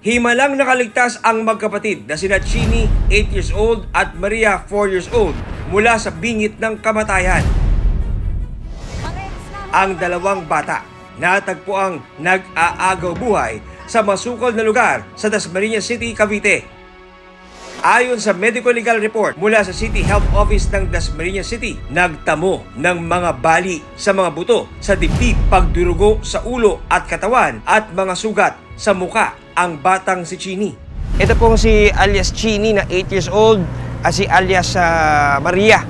Himalang nakaligtas ang magkapatid na sina Chini, 8 years old, at Maria, 4 years old, mula sa bingit ng kamatayan. Ang dalawang bata natagpo ang nag-aagaw buhay sa masukal na lugar sa Dasmariñas City, Cavite. Ayon sa medical legal report mula sa City Health Office ng Dasmariñas City, nagtamo ng mga bali sa mga buto, sa dibdib, pagdurugo sa ulo at katawan at mga sugat sa muka ang batang si Chini. Ito pong si alias Chini na 8 years old at si alias Maria.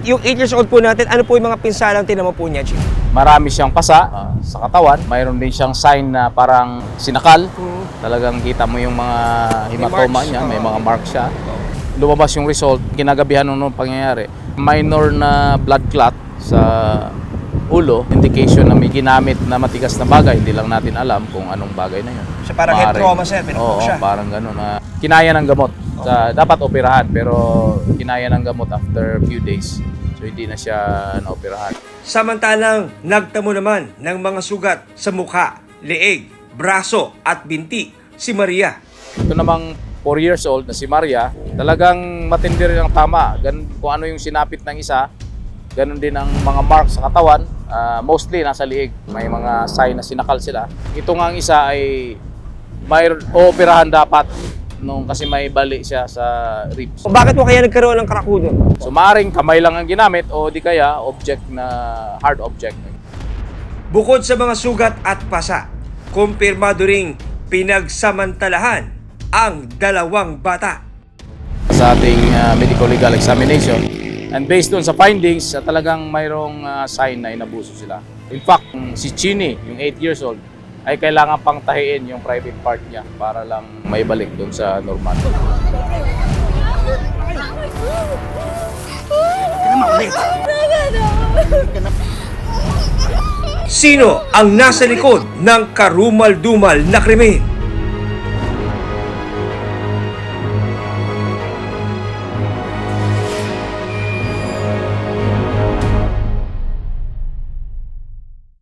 Yung 8 years old po natin, ano po yung mga pinsalang tinamo po niya, Chini? Marami siyang pasa sa katawan. Mayroon din siyang sign na parang sinakal. Talagang kita mo yung mga hematoma niya, may mga marks siya. Lumabas yung result, kinagabihan nung pangyayari. Minor na blood clot sa ulo, indication na may ginamit na matigas na bagay. Hindi lang natin alam kung anong bagay na yun. So parang head trauma, sir, Oo, parang gano'n. Kinaya ng gamot. Dapat operahan, pero kinaya ng gamot after few days. So hindi na siya naoperahan. Samantalang nagtamo naman ng mga sugat sa mukha, leeg, braso at binti si Maria. Ito namang 4 years old na si Maria, talagang matindi rin ang tama. Kung ano yung sinapit ng isa, ganun din ang mga marks sa katawan. Mostly nasa liig, may mga sign na sinakal sila. Ito nga ang isa ay may ooperahan dapat kasi may bali siya sa ribs. Bakit mo kaya nagkaroon ng karakudo? So maaaring kamay lang ang ginamit o di kaya object na hard object. Bukod sa mga sugat at pasa, kumpirmado ring pinagsamantalahan ang dalawang bata. Sa ating medical legal examination, and based on sa findings, talagang mayroong sign na inabuso sila. In fact, si Chini, yung 8 years old, ay kailangan pang tahiin yung private part niya para lang may balik doon sa normal. Sino ang nasa likod ng karumal-dumal na krimen?